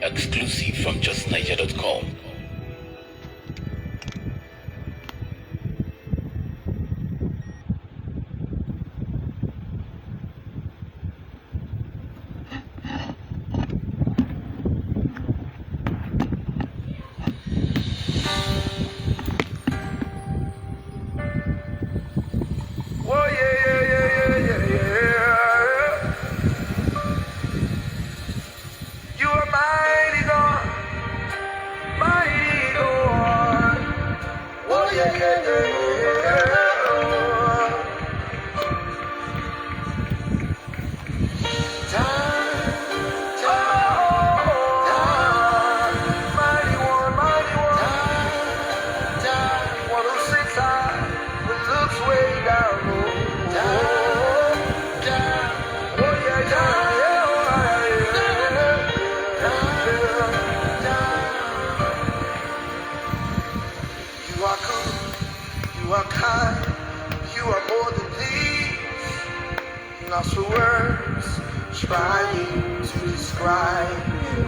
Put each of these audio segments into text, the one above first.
Exclusive from justniger.com. Lost for words, trying to describe you.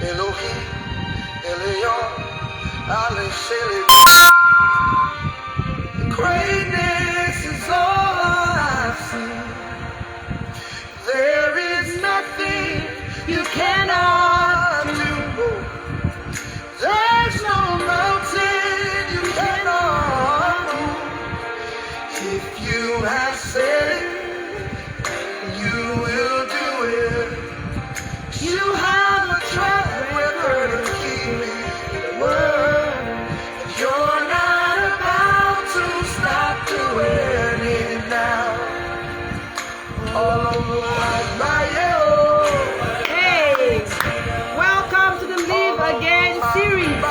Elohim, Elion, Ale Shele. Greatness is all I've seen. There is nothing you cannot do. There's no mountain you cannot move. If you have said it, you will do it. You have a track record of keeping your word. You're not about to stop doing it now. Hey, welcome to the Live Again series.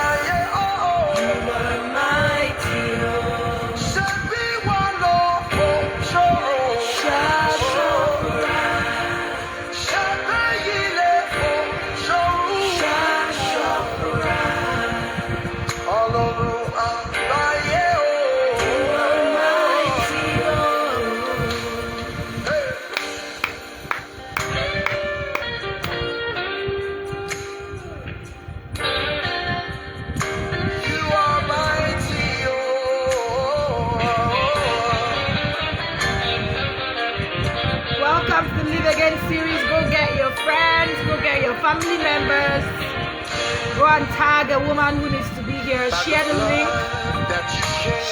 Welcome to the Live Again series. Go get your friends, go get your family members. Go and tag a woman who needs to be here. Share the link.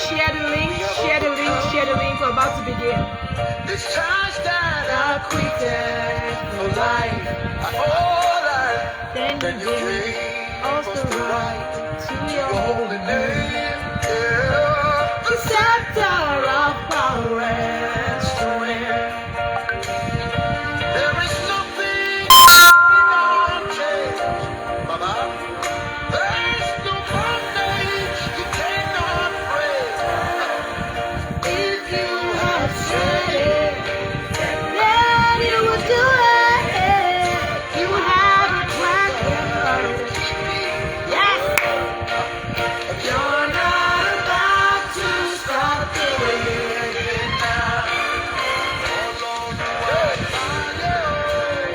Share the link. Share the link. Share the link. We're about to begin. It's times that I quitted for life. Then you give us the right to your holy name. The scepter of power and strength. There is nothing unchanged, Baba. There is no bondage you cannot break. If you have said it, then you will do it. You have a track record. Yes. You're not about to stop doing it now.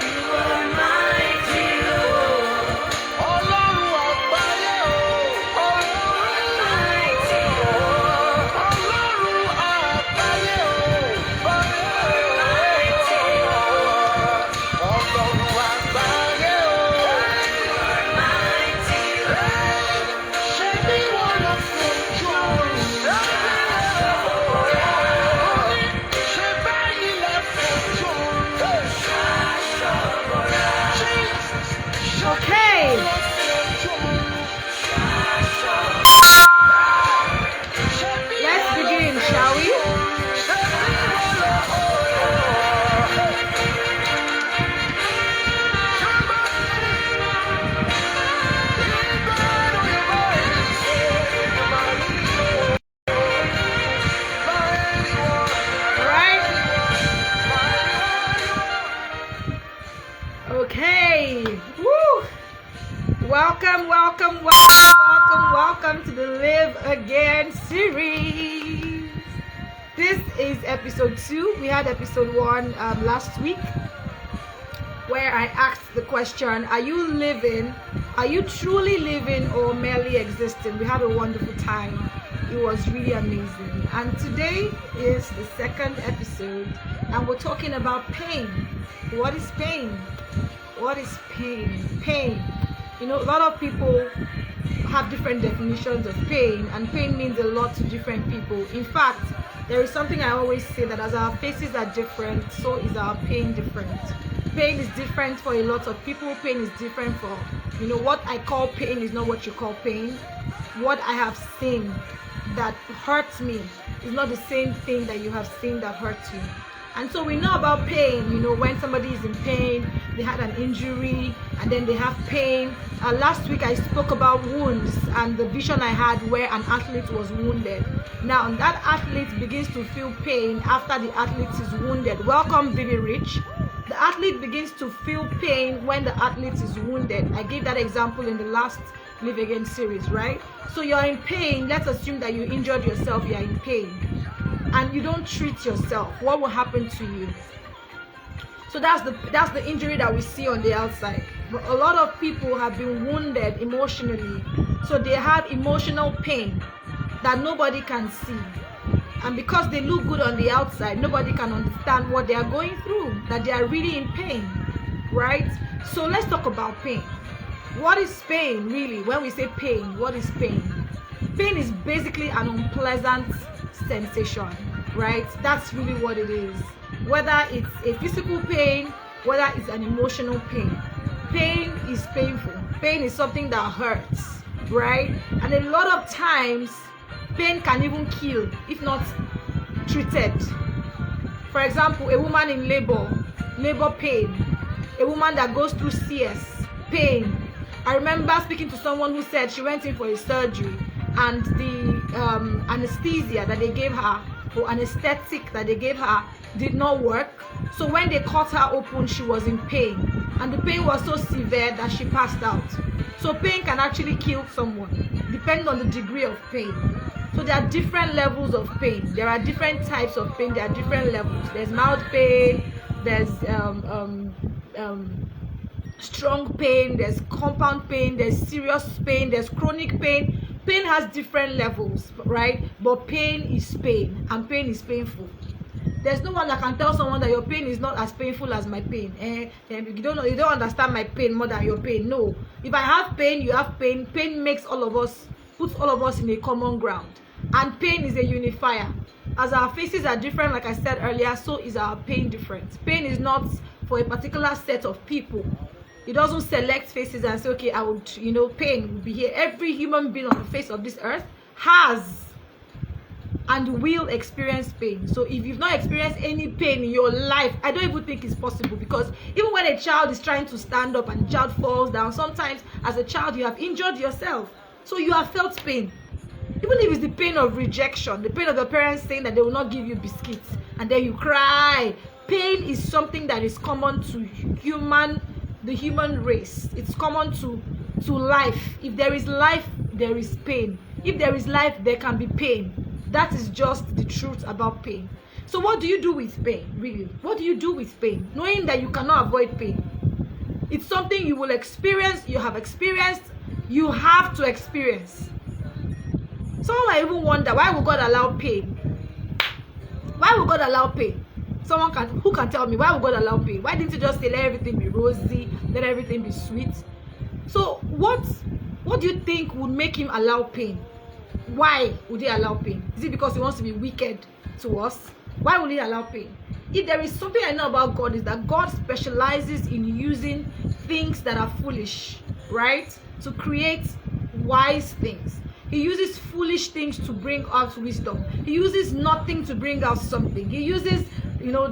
You are mighty, Lord. Mighty, okay. Let's begin, shall we? All right. Okay. Woo. Welcome to the Live Again series. This is episode 2. We had episode 1 last week. where I asked the question, are you truly living or merely existing? We had a wonderful time. It was really amazing. And today is the second episode, and we're talking about pain. What is pain? What is pain? Pain. A lot of people have different definitions of pain, and pain means a lot to different people. In fact, there is something I always say, that as our faces are different, so is our pain different. Pain is different for a lot of people. Pain is different for, what I call pain is not what you call pain. What I have seen that hurts me is not the same thing that you have seen that hurts you. And so we know about pain, when somebody is in pain, they had an injury, and then they have pain. Last week I spoke about wounds and the vision I had where an athlete was wounded. Now that athlete begins to feel pain after the athlete is wounded. Welcome, Vivi Rich. The athlete begins to feel pain when the athlete is wounded. I gave that example in the last Live Again series, right? So you're in pain. Let's assume that you injured yourself, you're in pain, and you don't treat yourself. What will happen to you? So that's the injury that we see on the outside. But a lot of people have been wounded emotionally, so they have emotional pain that nobody can see. And because they look good on the outside, nobody can understand what they are going through, that they are really in pain, right? So let's talk about pain. What is pain really? When we say pain, what is pain? Pain is basically an unpleasant sensation, right? That's really what it is. Whether it's a physical pain, whether it's an emotional pain. Pain is painful. Pain is something that hurts, right? And a lot of times, pain can even kill if not treated. For example, a woman in labor pain. A woman that goes through CS, pain. I remember speaking to someone who said she went in for a surgery, and the anesthesia that they gave her, or anesthetic that they gave her, did not work. So when they cut her open, she was in pain, and the pain was so severe that she passed out. So pain can actually kill someone, depending on the degree of pain. So there are different levels of pain. There are different types of pain. There are different levels. There's mild pain. There's strong pain. There's compound pain. There's serious pain. There's chronic pain. Pain has different levels, right? But pain is pain, and pain is painful. There's no one that can tell someone that your pain is not as painful as my pain. You don't understand my pain more than your pain. No. If I have pain, you have pain. Pain makes puts all of us in a common ground. And pain is a unifier. As our faces are different, like I said earlier, so is our pain different. Pain is not for a particular set of people. It doesn't select faces and say, okay, I would, pain will be here. Every human being on the face of this earth has and will experience pain. So if you've not experienced any pain in your life, I don't even think it's possible, because even when a child is trying to stand up and the child falls down, sometimes as a child you have injured yourself. So you have felt pain. Even if it's the pain of rejection, the pain of your parents saying that they will not give you biscuits, and then you cry. Pain is something that is common to the human race. It's common to life. If there is life, there is pain. If there is life, there can be pain. That is just the truth about pain. So what do you do with pain, really? What do you do with pain? Knowing that you cannot avoid pain. It's something you will experience, you have experienced, you have to experience. Someone might even wonder, why would God allow pain? Why would God allow pain? Who can tell me, why would God allow pain? Why didn't you just say, let everything be rosy, let everything be sweet? So what do you think would make him allow pain? Why would he allow pain? Is it because he wants to be wicked to us? Why would he allow pain? If there is something I know about God, is that God specializes in using things that are foolish, right? To create wise things. He uses foolish things to bring out wisdom. He uses nothing to bring out something. He uses,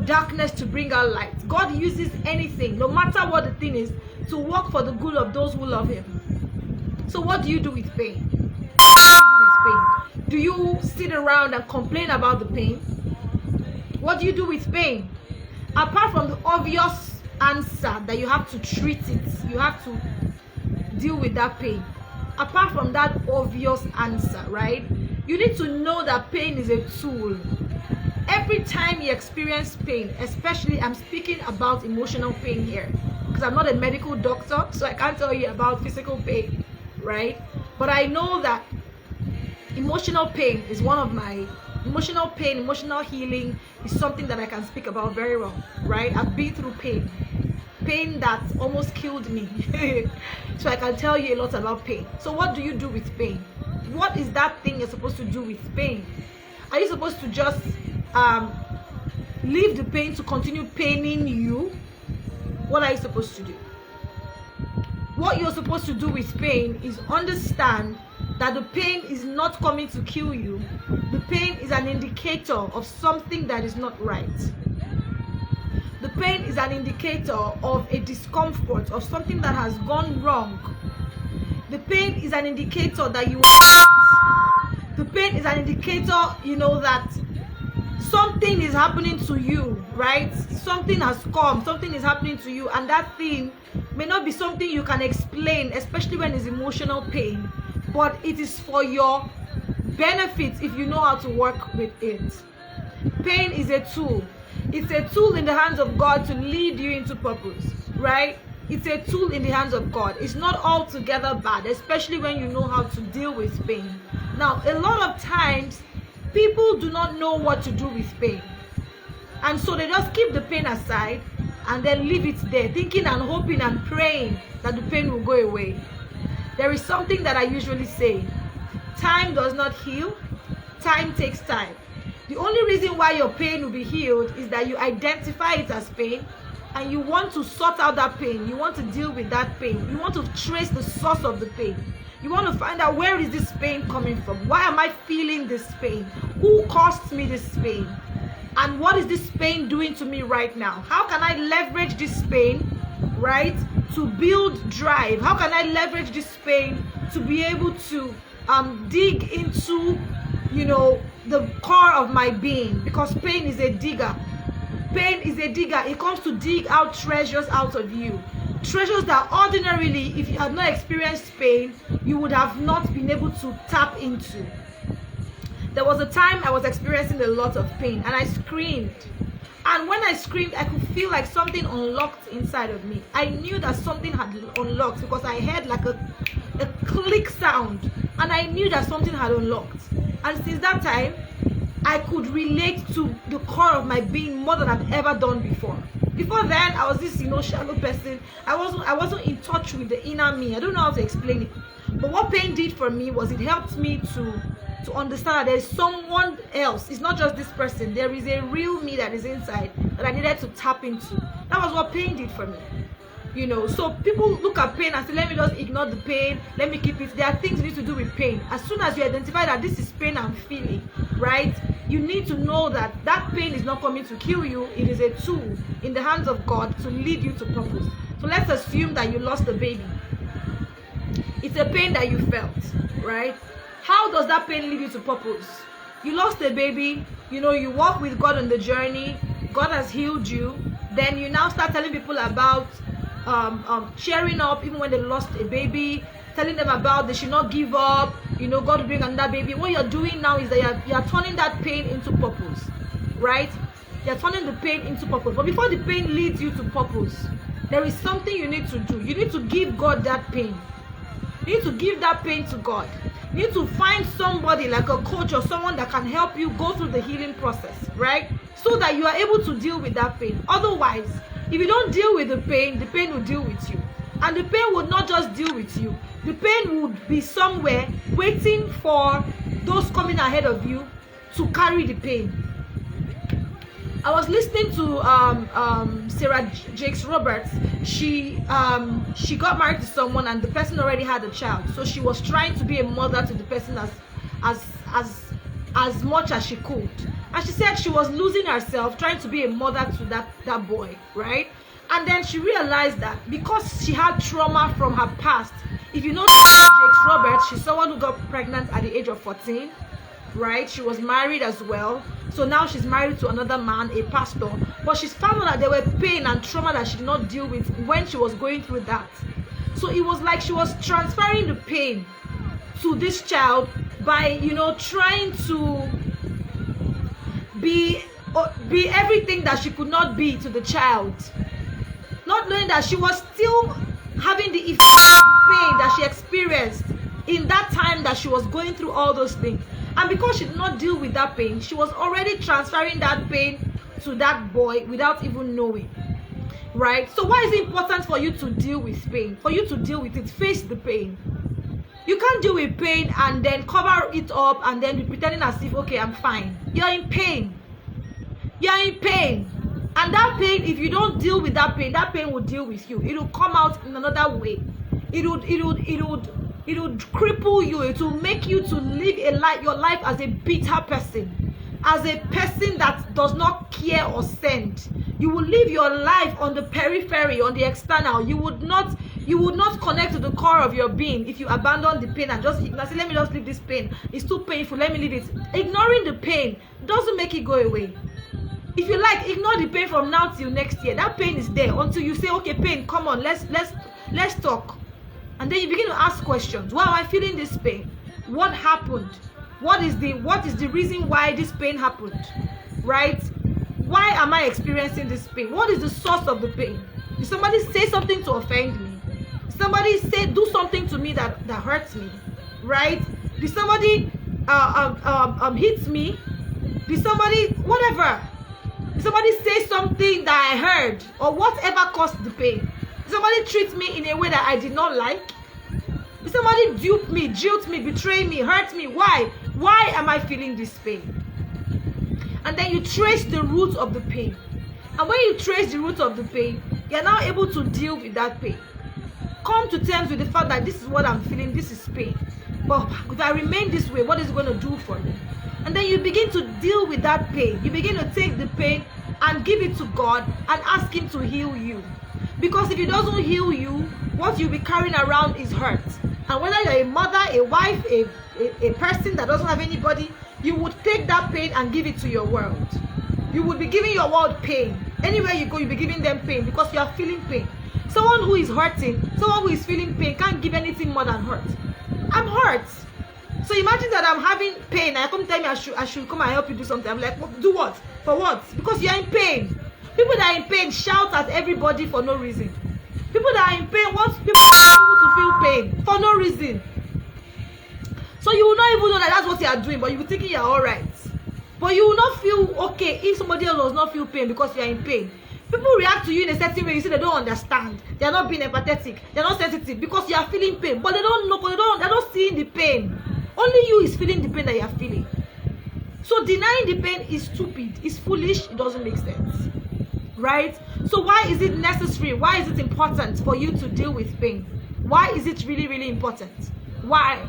darkness to bring out light. God uses anything, no matter what the thing is, to work for the good of those who love him. So what do you do with pain? Do you sit around and complain about the pain? What do you do with pain? Apart from the obvious answer that you have to treat it, you have to deal with that pain. Apart from that obvious answer, right? You need to know that pain is a tool. Every time you experience pain, especially I'm speaking about emotional pain here. because I'm not a medical doctor, so I can't tell you about physical pain, right? But I know that emotional pain is one of my emotional healing is something that I can speak about very well, right? I've been through pain that almost killed me. So I can tell you a lot about pain. So what do you do with pain? What is that thing you're supposed to do with pain? Are you supposed to just leave the pain to continue paining you? What are you supposed to do? What you're supposed to do with pain is understand that the pain is not coming to kill you. The pain is an indicator of something that is not right. The pain is an indicator of a discomfort, of something that has gone wrong. The pain is an indicator that you are. The pain is an indicator, that something is happening to you, right? Something has come, something is happening to you, and that thing may not be something you can explain, especially when it's emotional pain, but it is for your benefit if you know how to work with it. Pain is a tool. It's a tool in the hands of God to lead you into purpose, right? It's a tool in the hands of God. It's not altogether bad, especially when you know how to deal with pain. Now, a lot of times, people do not know what to do with pain. And so they just keep the pain aside and then leave it there, thinking and hoping and praying that the pain will go away. There is something that I usually say. Time does not heal. Time takes time. The only reason why your pain will be healed is that you identify it as pain and you want to sort out that pain. You want to deal with that pain. You want to trace the source of the pain. You want to find out, where is this pain coming from? Why am I feeling this pain? Who caused me this pain? And what is this pain doing to me right now? How can I leverage this pain, right, to build drive? How can I leverage this pain to be able to dig into, the core of my being? Because pain is a digger. Pain is a digger. It comes to dig out treasures out of you. Treasures that ordinarily, if you had not experienced pain, you would have not been able to tap into. There was a time I was experiencing a lot of pain and I screamed. And when I screamed, I could feel like something unlocked inside of me. I knew that something had unlocked because I heard like a click sound, and I knew that something had unlocked. And since that time, I could relate to the core of my being more than I've ever done before. Before then, I was this, shallow person. I wasn't in touch with the inner me. I don't know how to explain it. But what pain did for me was it helped me to understand that there is someone else. It's not just this person. There is a real me that is inside that I needed to tap into. That was what pain did for me. So people look at pain and say, let me just ignore the pain, let me keep it. There are things you need to do with pain. As soon as you identify that this is pain I'm feeling, right, you need to know that that pain is not coming to kill you. It is a tool in the hands of God to lead you to purpose. So let's assume that you lost a baby. It's a pain that you felt, right? How does that pain lead you to purpose? You lost a baby, you walk with God on the journey, God has healed you, then you now start telling people about cheering up even when they lost a baby, telling them about they should not give up, God will bring another baby. What you're doing now is that you're turning that pain into purpose, right? You're turning the pain into purpose. But before the pain leads you to purpose, there is something you need to do. You need to give God that pain. You need to give that pain to God. You need to find somebody like a coach or someone that can help you go through the healing process, right? So that you are able to deal with that pain. Otherwise, if you don't deal with the pain will deal with you. And the pain would not just deal with you. The pain would be somewhere waiting for those coming ahead of you to carry the pain. I was listening to Sarah Jakes Roberts. She got married to someone and the person already had a child. So she was trying to be a mother to the person as much as she could. And she said she was losing herself trying to be a mother to that boy, right? And then she realized that because she had trauma from her past. If you know Jakes Roberts, she's someone who got pregnant at the age of 14, right? She was married as well. So now she's married to another man, a pastor. But she's found out that there were pain and trauma that she did not deal with when she was going through that. So it was like she was transferring the pain to this child by, trying to be everything that she could not be to the child. not knowing that she was still having the effect of pain that she experienced in that time that she was going through all those things. And because she did not deal with that pain, she was already transferring that pain to that boy without even knowing. Right? So why is it important for you to deal with pain? For you to deal with it, face the pain. You can't deal with pain and then cover it up and then be pretending as if, okay, I'm fine. You're in pain. You're in pain. And that pain, if you don't deal with that pain will deal with you. It will come out in another way. It would cripple you. It will make you to live your life as a bitter person, as a person that does not care or send. You will live your life on the periphery, on the external. You would not connect to the core of your being if you abandon the pain and just say, let me just leave this pain. It's too painful. Let me leave it. Ignoring the pain doesn't make it go away. If you like, ignore the pain from now till next year. That pain is there until you say, okay, pain, come on, let's talk. And then you begin to ask questions. Why am I feeling this pain? What happened? What is the reason why this pain happened? Right? Why am I experiencing this pain? What is the source of the pain? Did somebody say something to offend me? Did somebody do something to me that hurts me? Right? Did somebody hit me? Did somebody whatever? Did somebody say something that I heard or whatever caused the pain? Did somebody treat me in a way that I did not like? Did somebody dupe me, jilt me, betray me, hurt me? Why? Why am I feeling this pain? And then you trace the root of the pain. And when you trace the root of the pain, you're now able to deal with that pain. Come to terms with the fact that this is what I'm feeling, this is pain. But if I remain this way, what is it going to do for me? And then you begin to deal with that pain. You begin to take the pain and give it to God and ask Him to heal you. Because if He doesn't heal you, what you'll be carrying around is hurt. And whether you're a mother, a wife, a person that doesn't have anybody, you would take that pain and give it to your world. You would be giving your world pain. Anywhere you go, you'll be giving them pain because you are feeling pain. Someone who is hurting, someone who is feeling pain can't give anything more than hurt. I'm hurt. So imagine that I'm having pain. I come tell me I should come and help you do something. I'm like, do what? For what? Because you're in pain. People that are in pain shout at everybody for no reason. People that are in pain want people to feel pain for no reason. So you will not even know that that's what you are doing, but you will be thinking you're alright. But you will not feel okay if somebody else does not feel pain because you are in pain. People react to you in a certain way. You say they don't understand. They are not being empathetic. They are not sensitive because you are feeling pain. But they don't know. They're not seeing the pain. Only you is feeling the pain that you are feeling. So denying the pain is stupid. It's foolish. It doesn't make sense. Right? So why is it necessary? Why is it important for you to deal with pain? Why is it really, really important? Why?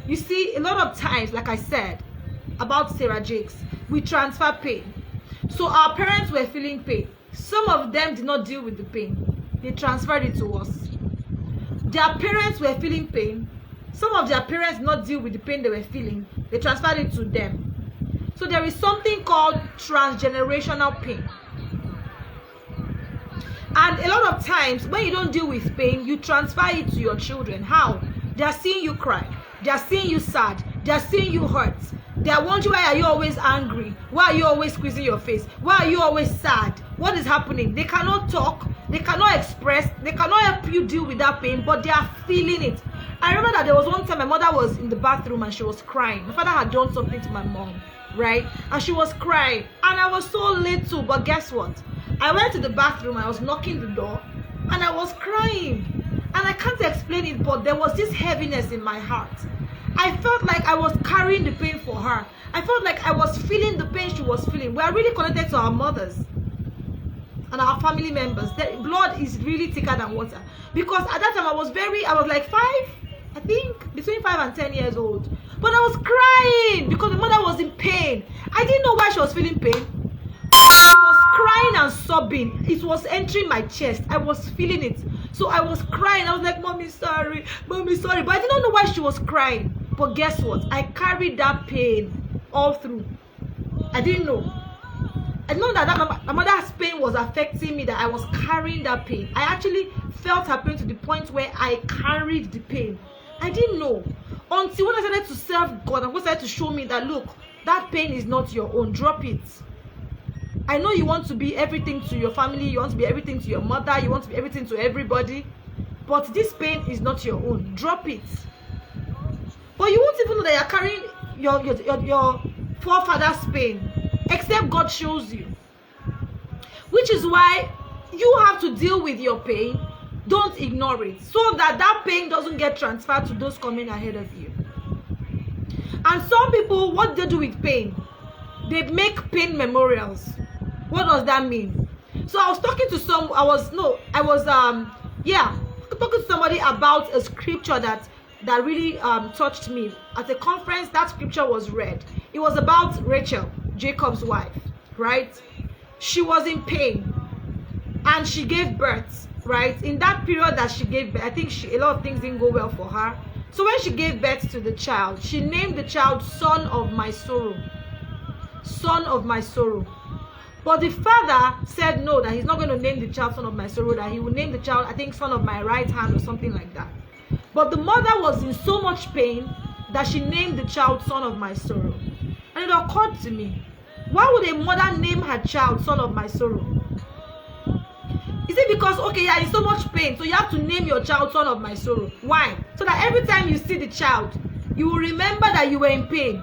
You see, a lot of times, like I said about Sarah Jakes, we transfer pain. So our parents were feeling pain. Some of them did not deal with the pain. They transferred it to us. Their parents were feeling pain. Some of their parents did not deal with the pain they were feeling. They transferred it to them. So there is something called transgenerational pain. And a lot of times, when you don't deal with pain, you transfer it to your children. How? They are seeing you cry. They are seeing you sad. They are seeing you hurt. They are wondering, why are you always angry? Why are you always squeezing your face? Why are you always sad? What is happening? They cannot talk. They cannot express. They cannot help you deal with that pain, but they are feeling it. I remember that there was one time my mother was in the bathroom and she was crying. My father had done something to my mom, right? And she was crying. And I was so little, but guess what? I went to the bathroom, I was knocking the door, and I was crying. And I can't explain it, but there was this heaviness in my heart. I felt like I was carrying the pain for her. I felt like I was feeling the pain she was feeling. We are really connected to our mothers and our family members. The blood is really thicker than water. Because at that time I was like 5, I think, between 5 and 10 years old. But I was crying because my mother was in pain. I didn't know why she was feeling pain. She was crying and sobbing. It was entering my chest. I was feeling it. So I was crying. I was like, Mommy, sorry. Mommy, sorry. But I didn't know why she was crying. But guess what? I carried that pain all through. I didn't know. I didn't know that my mother's pain was affecting me, that I was carrying that pain. I actually felt her pain to the point where I carried the pain. I didn't know. Until when I started to serve God, and God started to show me that, look, that pain is not your own. Drop it. I know you want to be everything to your family, you want to be everything to your mother, you want to be everything to everybody, but this pain is not your own. Drop it. But you won't even know that you're carrying your forefathers' pain, except God shows you. Which is why you have to deal with your pain. Don't ignore it, so that that pain doesn't get transferred to those coming ahead of you. And some people, what they do with pain, they make pain memorials. What does that mean? So I was talking to talking to somebody about a scripture that really touched me. At a conference, that scripture was read. It was about Rachel, Jacob's wife, right? She was in pain and she gave birth, right? In that period that she gave birth, I think a lot of things didn't go well for her. So when she gave birth to the child, she named the child Son of My Sorrow. Son of My Sorrow. But the father said no, that he's not going to name the child Son of My Sorrow, that he will name the child, I think, Son of My Right Hand or something like that. But the mother was in so much pain that she named the child Son of My Sorrow. And it occurred to me, why would a mother name her child Son of My Sorrow? Is it because, okay, you're in so much pain, so you have to name your child Son of My Sorrow? Why? So that every time you see the child, you will remember that you were in pain.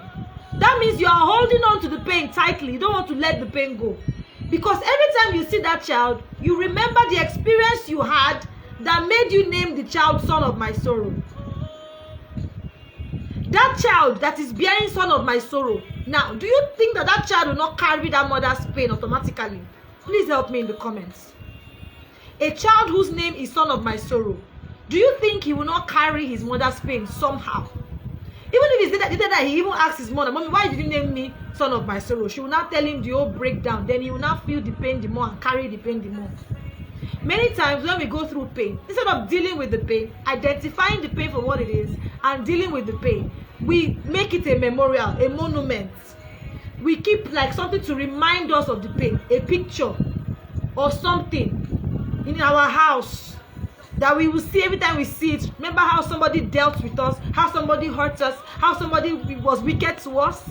That means you are holding on to the pain tightly. You don't want to let the pain go. Because every time you see that child, you remember the experience you had that made you name the child Son of My Sorrow. That child that is bearing Son of My Sorrow. Now, do you think that that child will not carry that mother's pain automatically? Please help me in the comments. A child whose name is Son of My Sorrow, do you think he will not carry his mother's pain somehow? Even if he did that, he even asks his mother, Mommy, why did you name me Son of My Sorrow? She will not tell him the whole breakdown. Then he will not feel the pain the more and carry the pain the more. Many times when we go through pain, instead of dealing with the pain, identifying the pain for what it is, and dealing with the pain, we make it a memorial, a monument. We keep like something to remind us of the pain, a picture or something in our house that we will see every time we see it. Remember how somebody dealt with us, how somebody hurt us, how somebody was wicked to us.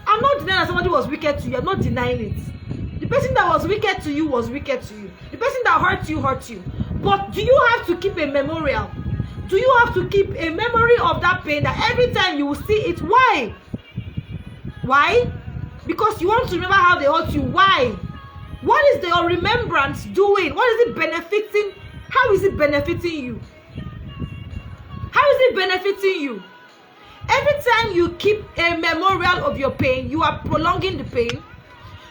I'm not denying that somebody was wicked to you. I'm not denying it. The person that was wicked to you was wicked to you. The person that hurt you hurt you. But do you have to keep a memorial? Do you have to keep a memory of that pain that every time you will see it? Why? Why? Because you want to remember how they hurt you. Why? What is your remembrance doing? What is it benefiting? How is it benefiting you? How is it benefiting you? Every time you keep a memorial of your pain, you are prolonging the pain.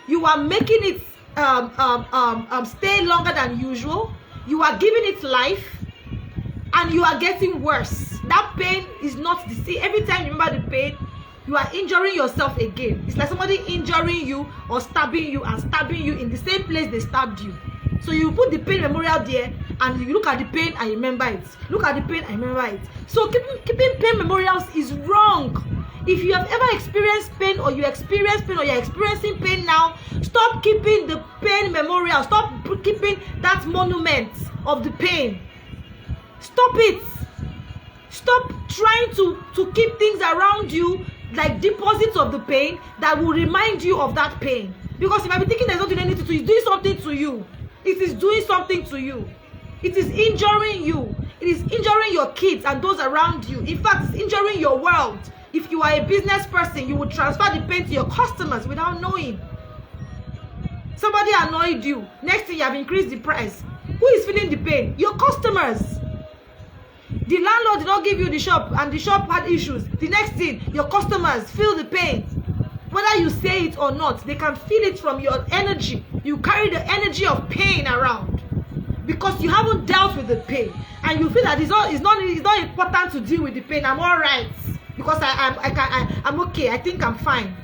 You are making it stay longer than usual. You are giving it life, and you are getting worse. That pain is not the same. Every time you remember the pain, you are injuring yourself again. It's like somebody injuring you or stabbing you and stabbing you in the same place they stabbed you. So you put the pain memorial there, and you look at the pain and you remember it. Look at the pain and remember it. So keeping pain memorials is wrong. If you have ever experienced pain, or you experience pain, or you're experiencing pain now, stop keeping the pain memorial. Stop keeping that monument of the pain. Stop it. Stop trying to keep things around you like deposits of the pain that will remind you of that pain. Because you might be thinking there's not doing anything to you, it's doing something to you. It is doing something to you. It is injuring you. It is injuring your kids and those around you. In fact, it's injuring your world. If you are a business person, you will transfer the pain to your customers without knowing. Somebody annoyed you. Next thing, you have increased the price. Who is feeling the pain? Your customers. The landlord did not give you the shop, and the shop had issues. The next thing, your customers feel the pain. Whether you say it or not, they can feel it from your energy. You carry the energy of pain around because you haven't dealt with the pain, and you feel that it's not important to deal with the pain. I'm all right because I'm okay. I think I'm fine.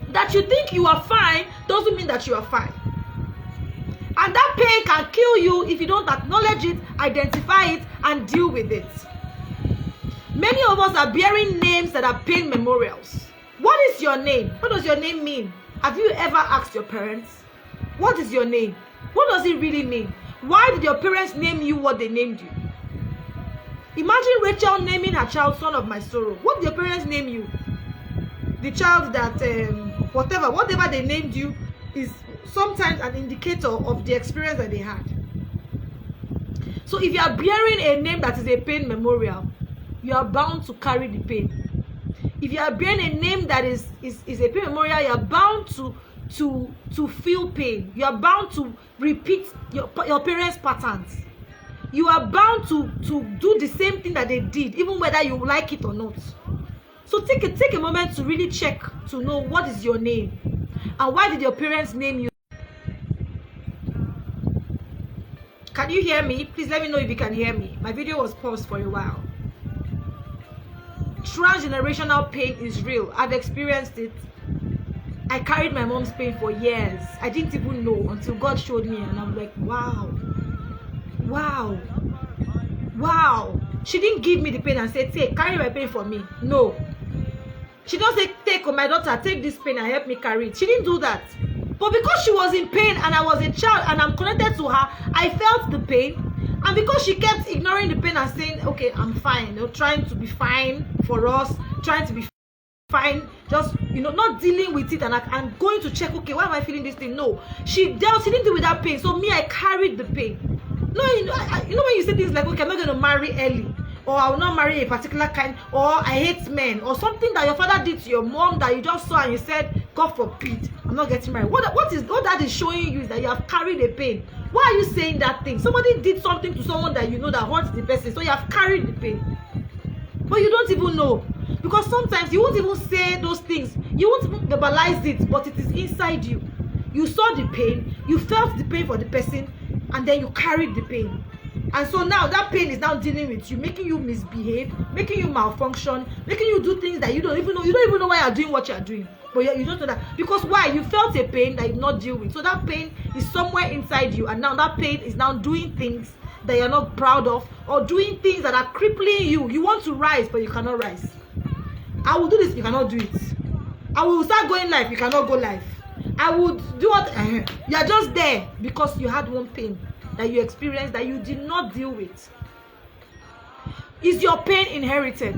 That you think you are fine doesn't mean that you are fine. And that pain can kill you if you don't acknowledge it, identify it, and deal with it. Many of us are bearing names that are pain memorials. What is your name? What does your name mean? Have you ever asked your parents? What is your name? What does it really mean? Why did your parents name you what they named you? Imagine Rachel naming her child Son of My Sorrow. What did your parents name you? The child that whatever they named you is sometimes an indicator of the experience that they had. So if you are bearing a name that is a pain memorial, you are bound to carry the pain. If you are bearing a name that is a pain memorial, you are bound to feel pain. You are bound to repeat your parents' patterns. You are bound to do the same thing that they did, even whether you like it or not. So take a moment to really check to know what is your name and why did your parents name you. Can you hear me? Please let me know if you can hear me. My video was paused for a while. Transgenerational pain is real. I've experienced it. I carried my mom's pain for years. I didn't even know until God showed me, and I'm like, wow. She didn't give me the pain and say, take, carry my pain for me. No. She don't say, take, my daughter, take this pain and help me carry it. She didn't do that. But because she was in pain and I was a child and I'm connected to her, I felt the pain. And because she kept ignoring the pain and saying, okay, I'm fine, trying to be fine for us, trying to be fine, just, not dealing with it, and I'm going to check, okay, why am I feeling this thing? No, she didn't deal with that pain. So me, I carried the pain. No, when you say things like, okay, I'm not going to marry early, or I will not marry a particular kind, or I hate men, or something that your father did to your mom that you just saw and you said, God forbid, I'm not getting married. What that is showing you is that you have carried a pain. Why are you saying that thing? Somebody did something to someone that you know that hurts the person, so you have carried the pain. But you don't even know. Because sometimes you won't even say those things. You won't even verbalize it, but it is inside you. You saw the pain, you felt the pain for the person, and then you carried the pain. And so now that pain is now dealing with you, making you misbehave, making you malfunction, making you do things that you don't even know. You don't even know why you're doing what you're doing. But you don't know that. Because why? You felt a pain that you did not deal with. So that pain is somewhere inside you, and now that pain is now doing things that you're not proud of, or doing things that are crippling you. You want to rise, but you cannot rise. I will do this, you cannot do it. I will start going live, you cannot go live. I would do what you are just there because you had one pain that you experienced that you did not deal with. Is your pain inherited?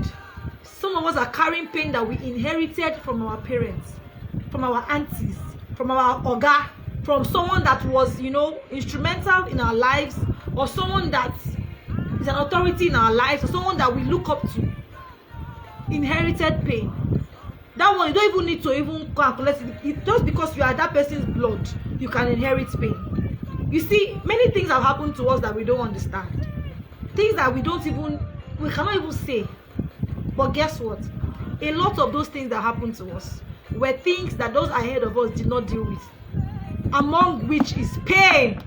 Some of us are carrying pain that we inherited from our parents, from our aunties, from our oga, from someone that was, instrumental in our lives, or someone that is an authority in our lives, or someone that we look up to. Inherited pain. That one, you don't even need to even go and collect it. Just because you are that person's blood, you can inherit pain. You see, many things have happened to us that we don't understand. Things that we cannot even say. But guess what? A lot of those things that happened to us were things that those ahead of us did not deal with. Among which is pain.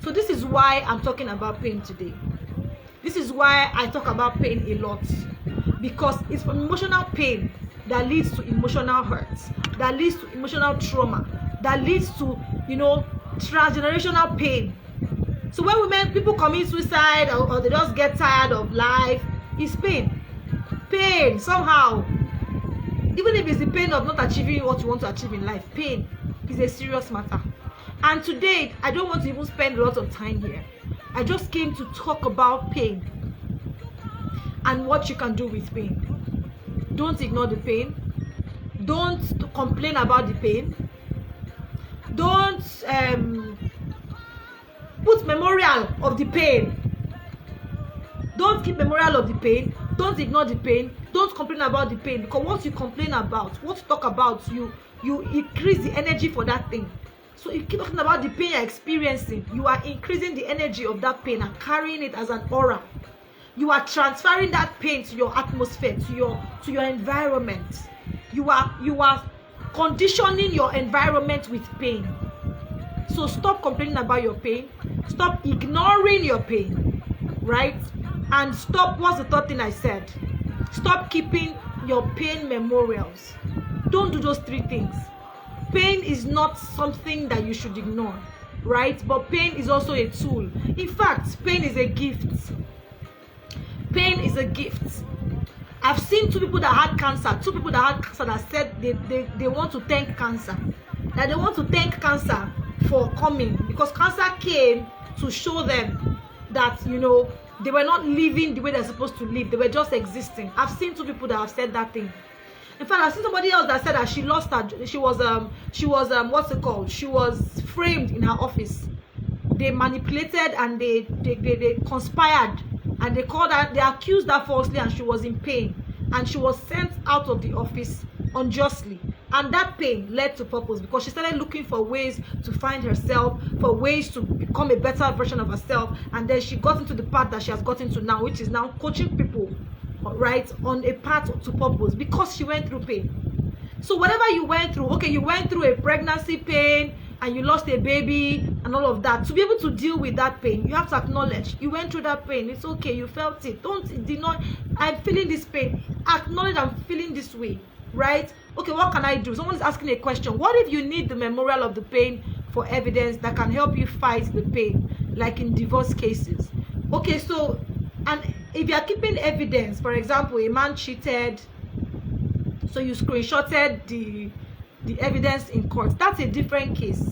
So this is why I'm talking about pain today. This is why I talk about pain a lot. Because it's from emotional pain that leads to emotional hurt, that leads to emotional trauma, that leads to, transgenerational pain. So when people commit suicide or they just get tired of life, it's pain. Pain, somehow. Even if it's the pain of not achieving what you want to achieve in life, pain is a serious matter. And today, I don't want to even spend a lot of time here. I just came to talk about pain and what you can do with pain. Don't ignore the pain. Don't complain about the pain. Don't put memorial of the pain. Don't keep memorial of the pain. Don't ignore the pain. Don't complain about the pain. Because what you complain about, what you talk about, you increase the energy for that thing. So you keep talking about the pain you're experiencing. You are increasing the energy of that pain and carrying it as an aura. You are transferring that pain to your atmosphere, to your environment. You are conditioning your environment with pain. So stop complaining about your pain. Stop ignoring your pain, right? And stop, what's the third thing I said? Stop keeping your pain memorials. Don't do those three things. Pain is not something that you should ignore, right? But pain is also a tool. In fact, pain is a gift. Pain is a gift. I've seen two people that had cancer that said they want to thank cancer. That they want to thank cancer for coming, because cancer came to show them that, they were not living the way they're supposed to live. They were just existing. I've seen two people that have said that thing. In fact, I seen somebody else that said that she lost her. She was what's it called? She was framed in her office. They manipulated and they conspired, and they called her. They accused her falsely, and she was in pain, and she was sent out of the office unjustly. And that pain led to purpose, because she started looking for ways to find herself, for ways to become a better version of herself. And then she got into the path that she has gotten to now, which is now coaching people, right, on a path to purpose, because she went through pain. So whatever you went through, okay, you went through a pregnancy pain and you lost a baby and all of that. To be able to deal with that pain, you have to acknowledge you went through that pain. It's okay, you felt it. Don't deny, I'm feeling this pain. Acknowledge I'm feeling this way, right? Okay, what can I do? Someone is asking a question. What if you need the memorial of the pain for evidence that can help you fight the pain, like in divorce cases? Okay, so, and if you are keeping evidence, for example, a man cheated, so you screenshotted the evidence in court, that's a different case,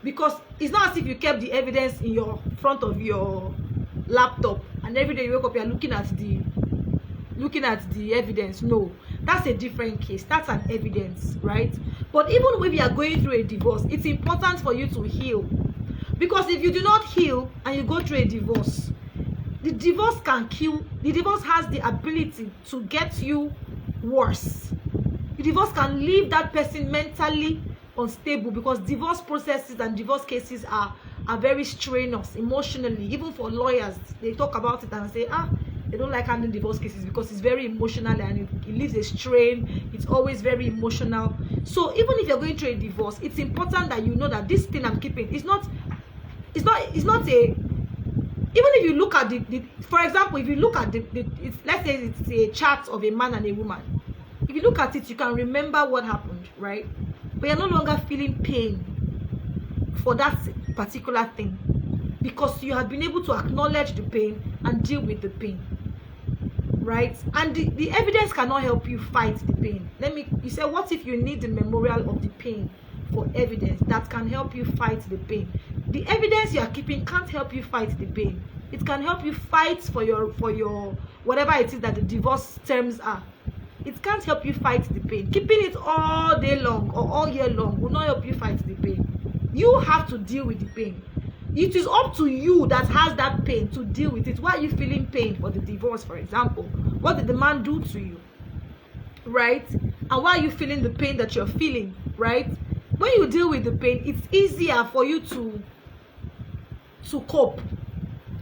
because it's not as if you kept the evidence in your front of your laptop and every day you wake up, you're looking at the evidence. No, that's a different case. That's an evidence, right? But even if you are going through a divorce, it's important for you to heal, because if you do not heal and you go through a divorce, the divorce can kill. The divorce has the ability to get you worse. The divorce can leave that person mentally unstable, because divorce processes and divorce cases are very strenuous emotionally. Even for lawyers, they talk about it and say, they don't like handling divorce cases because it's very emotional and it leaves a strain. It's always very emotional. So even if you're going through a divorce, it's important that you know that this thing I'm keeping is not a, even if you look at the for example, if you look at let's say it's a chart of a man and a woman. If you look at it, you can remember what happened, right? But you're no longer feeling pain for that particular thing, because you have been able to acknowledge the pain and deal with the pain, right? And the evidence cannot help you fight the pain. You say, what if you need the memorial of the pain for evidence that can help you fight the pain? The evidence you are keeping can't help you fight the pain. It can help you fight for your whatever it is that the divorce terms are. It can't help you fight the pain. Keeping it all day long or all year long will not help you fight the pain. You have to deal with the pain. It is up to you that has that pain to deal with it. Why are you feeling pain for the divorce, for example? What did the man do to you, right? And why are you feeling the pain that you're feeling, right? When you deal with the pain, it's easier for you to cope,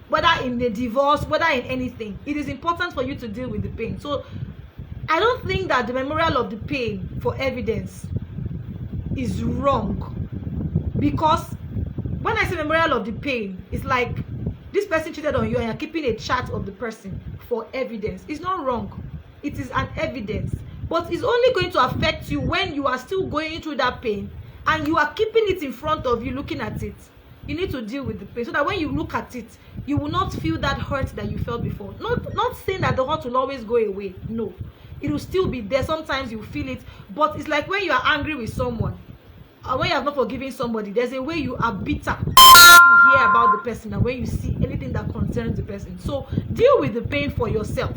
whether in the divorce, whether in anything. It is important for you to deal with the pain. So I don't think that the memorial of the pain for evidence is wrong, because when I say memorial of the pain, it's like this person cheated on you and you're keeping a chart of the person for evidence. It's not wrong. It is an evidence, but it's only going to affect you when you are still going through that pain and you are keeping it in front of you, looking at it. You need to deal with the pain so that when you look at it, you will not feel that hurt that you felt before. Not saying that the hurt will always go away. No, it will still be there. Sometimes you feel it, but it's like when you are angry with someone, or when you have not forgiven somebody, there's a way you are bitter when you hear about the person and when you see anything that concerns the person. So deal with the pain for yourself.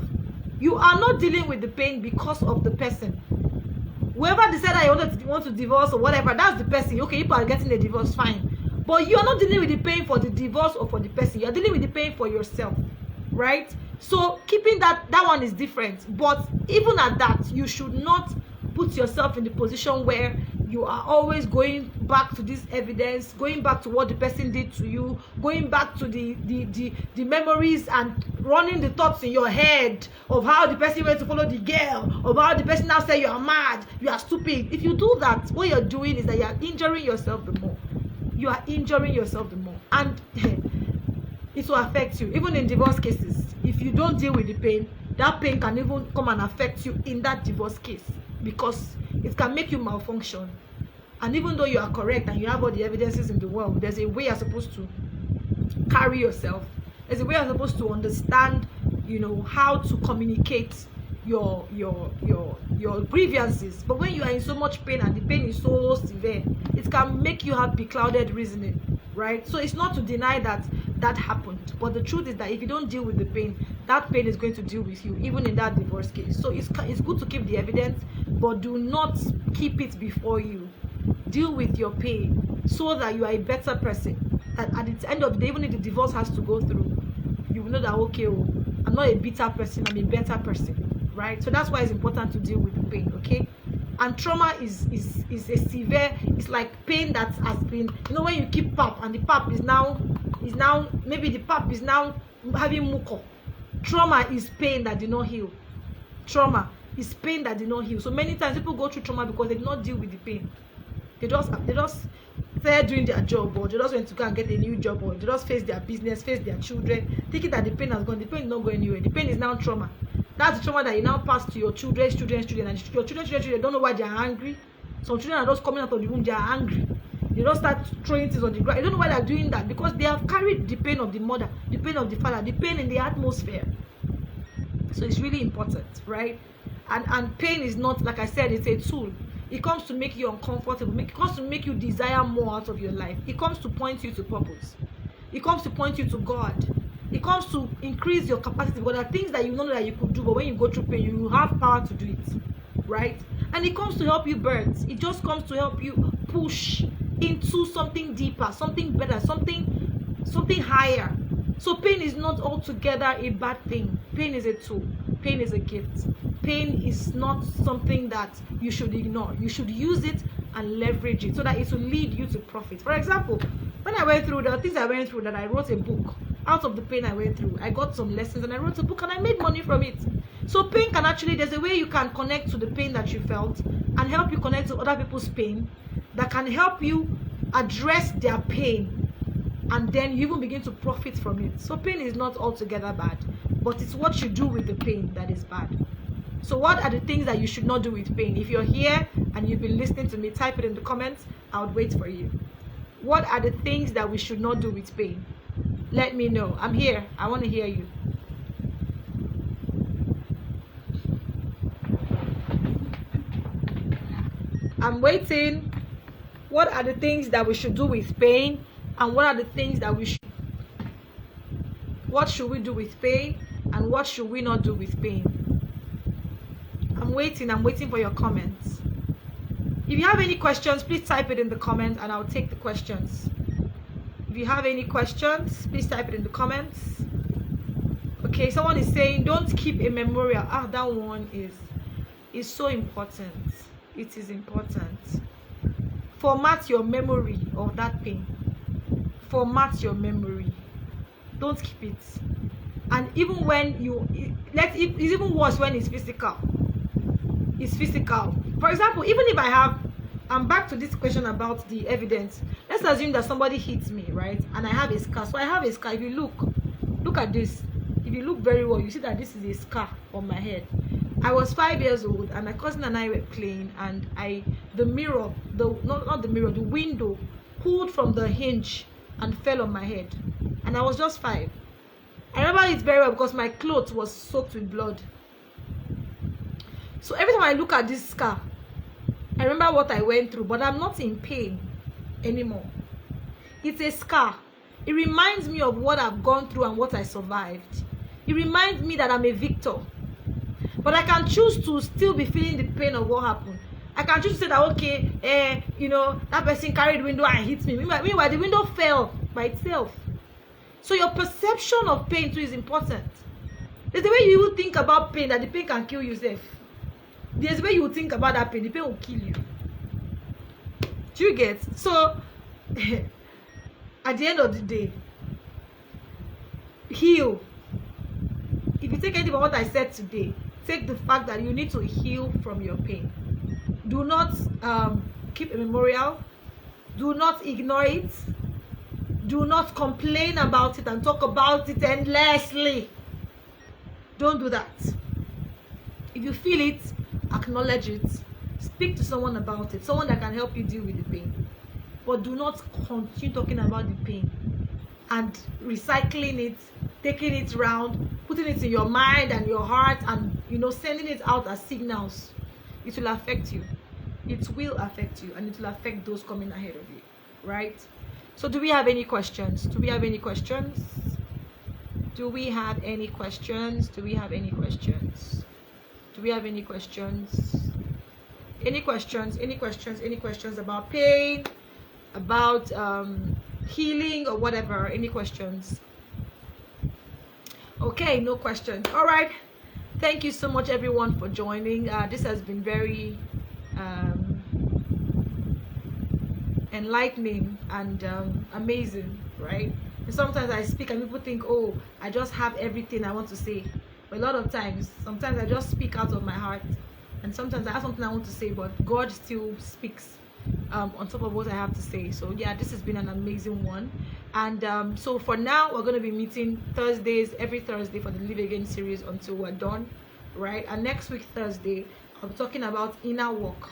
You are not dealing with the pain because of the person. Whoever decided that you want to divorce or whatever, that's the person. Okay, people are getting a divorce, fine. But you are not dealing with the pain for the divorce or for the person. You are dealing with the pain for yourself, right? So keeping that one is different. But even at that, you should not put yourself in the position where you are always going back to this evidence, going back to what the person did to you, going back to the memories and running the thoughts in your head of how the person went to follow the girl, of how the person now said you are mad, you are stupid. If you do that, what you're doing is that you are injuring yourself the more. You are injuring yourself the more, and it will affect you. Even in divorce cases, if you don't deal with the pain, that pain can even come and affect you in that divorce case, because it can make you malfunction. And even though you are correct and you have all the evidences in the world, there's a way you're supposed to carry yourself. There's a way you're supposed to understand, how to communicate your grievances. But when you are in so much pain and the pain is so severe, it can make you have beclouded reasoning, right? So it's not to deny that that happened. But the truth is that if you don't deal with the pain, that pain is going to deal with you, even in that divorce case. So it's good to keep the evidence, but do not keep it before you. Deal with your pain so that you are a better person. That at the end of the day, even if the divorce has to go through, you will know that, okay, oh, I'm not a bitter person, I'm a better person, right? So that's why it's important to deal with the pain, okay? And trauma is a severe, it's like pain that has been, you know, when you keep pap and the pap is now maybe the pap is now having muco. Trauma is pain that did not heal. Trauma is pain that did not heal. So many times people go through trauma because they did not deal with the pain. They just started doing their job, or they just went to go and get a new job, or they just face their business, face their children, thinking that the pain has gone. The pain is not going anywhere. The pain is now trauma. That's the trauma that you now pass to your children's children, and your children don't know why they are angry. Some children are just coming out of the womb, they are angry. They don't start throwing things on the ground. You don't know why they're doing that, because they have carried the pain of the mother, the pain of the father, the pain in the atmosphere. So it's really important, right? And pain is not, like I said, it's a tool. It comes to make you uncomfortable. It comes to make you desire more out of your life. It comes to point you to purpose. It comes to point you to God. It comes to increase your capacity. Because there are things that you know that you could do, but when you go through pain, you have power to do it, right? And it comes to help you birth. It just comes to help you push into something deeper, something better, something higher. So pain is not altogether a bad thing. Pain is a tool. Pain is a gift. Pain is not something that you should ignore. You should use it and leverage it so that it will lead you to profit. For example, when I went through the things I went through, that I wrote a book out of the pain I went through. I got some lessons and I wrote a book and I made money from it. So pain can actually, there's a way you can connect to the pain that you felt and help you connect to other people's pain that can help you address their pain, and then you even begin to profit from it. So pain is not altogether bad, but it's what you do with the pain that is bad. So what are the things that you should not do with pain? If you're here and you've been listening to me, type it in the comments. I would wait for you. What are the things that we should not do with pain? Let me know. I'm here. I want to hear you. I'm waiting. What are the things that we should do with pain? And what are the things that what should we do with pain? And what should we not do with pain? I'm waiting for your comments. If you have any questions, please type it in the comments and I'll take the questions. If you have any questions, please type it in the comments. Okay, someone is saying, don't keep a memorial. That one is so important. It is important. Format your memory of that pain. Format your memory. Don't keep it. And even when it's even worse when it's physical. It's physical. For example, even if I'm back to this question about the evidence. Let's assume that somebody hits me, right? And I have a scar. So I have a scar. If you look at this. If you look very well, you see that this is a scar on my head. I was 5 years old and my cousin and I were playing, and the window pulled from the hinge and fell on my head. And I was just 5. I remember it very well because my clothes was soaked with blood. So every time I look at this scar, I remember what I went through, but I'm not in pain anymore. It's a scar. It reminds me of what I've gone through and what I survived. It reminds me that I'm a victor. But I can choose to still be feeling the pain of what happened. I can choose to say that, okay, that person carried the window and hit me. Meanwhile, the window fell by itself. So your perception of pain too is important. There's the way you will think about pain, that the pain can kill yourself. There's the way you will think about that pain, the pain will kill you. Do you get? So, at the end of the day, heal. If you take anything from what I said today, take the fact that you need to heal from your pain. Do not keep a memorial. Do not ignore it. Do not complain about it and talk about it endlessly. Don't do that. If you feel it, acknowledge it. Speak to someone about it. Someone that can help you deal with the pain. But do not continue talking about the pain and recycling it, taking it round, putting it in your mind and your heart, and sending it out as signals. It will affect you. It will affect you, and it will affect those coming ahead of you, right? So do we have any questions? Do we have any questions? Do we have any questions? Do we have any questions? Do we have any questions? Any questions? Any questions? Any questions about pain, about healing, or whatever? Any questions? Okay, no questions. All right. Thank you so much, everyone, for joining. This has been very enlightening and amazing, right? And sometimes I speak and people think, oh, I just have everything I want to say. But a lot of times, sometimes I just speak out of my heart, and sometimes I have something I want to say, but God still speaks on top of what I have to say. So yeah, this has been an amazing one. And so for now, we're going to be meeting Thursdays, every Thursday, for the Live Again series until we're done, right? And next week Thursday, I'll be talking about inner work,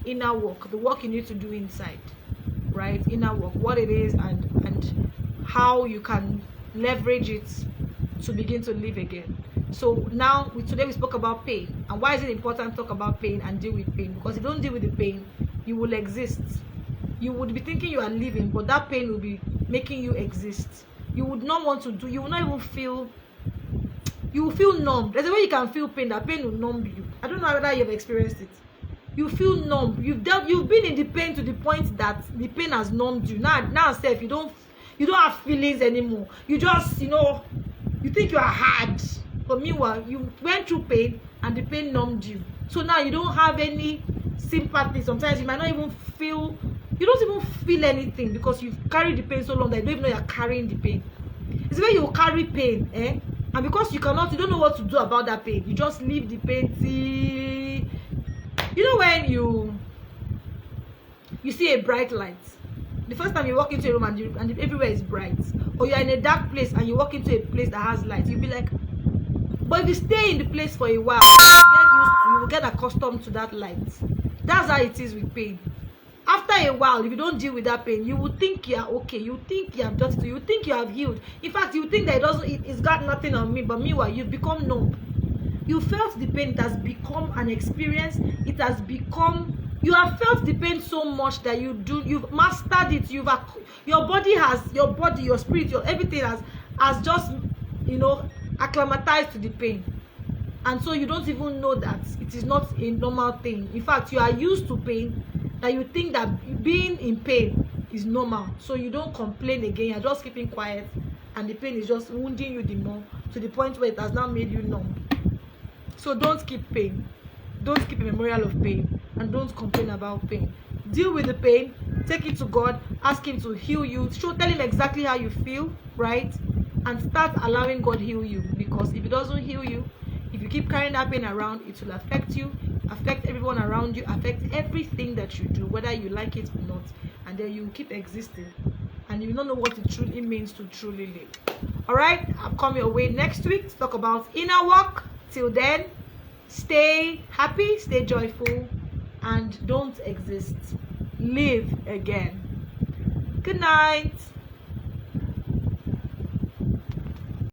the work you need to do inside, right? Inner work, what it is, and how you can leverage it to begin to live again. So now, today we spoke about pain. And why is it important to talk about pain and deal with pain? Because if you don't deal with the pain, you will exist. You would be thinking you are living, but that pain will be making you exist. You would not want to do, you will not even feel, you will feel numb. There's a way you can feel pain, that pain will numb you. I don't know whether you've experienced it. You feel numb. You've been in the pain to the point that the pain has numbed you. Now self, you don't have feelings anymore. You just, you think you are hard. But meanwhile, you went through pain and the pain numbed you. So now you don't have any sympathy. Sometimes you might not even feel, you don't even feel anything because you've carried the pain so long that you don't even know you're carrying the pain. It's where you carry pain, and because you don't know what to do about that pain, you just leave the pain till, when you see a bright light. The first time you walk into a room and everywhere is bright, or you're in a dark place and you walk into a place that has light, you'll be like, but if you stay in the place for a while, you will get accustomed to that light. That's how it is with pain. After a while, if you don't deal with that pain, you will think you are okay. You think you have done it. You think you have healed. In fact, you think that it's got nothing on me. But meanwhile, you've become numb. You felt the pain. It has become an experience. It has become. You have felt the pain so much that you've mastered it. Your body, your spirit, everything has just, acclimatized to the pain. And so you don't even know that it is not a normal thing. In fact, you are used to pain, that you think that being in pain is normal. So you don't complain again. You're just keeping quiet, and the pain is just wounding you the more, to the point where it has now made you numb. So don't keep pain. Don't keep a memorial of pain, and don't complain about pain. Deal with the pain. Take it to God. Ask Him to heal you. Tell Him exactly how you feel, right? And start allowing God heal you. Because if He doesn't heal you, if you keep carrying that pain around, it will affect you, affect everyone around you, affect everything that you do, whether you like it or not. And then you keep existing, and you don't know what it truly means to truly live. All right, I'll come your way next week to talk about inner work. Till then, stay happy, stay joyful, and don't exist. Live again. Good night.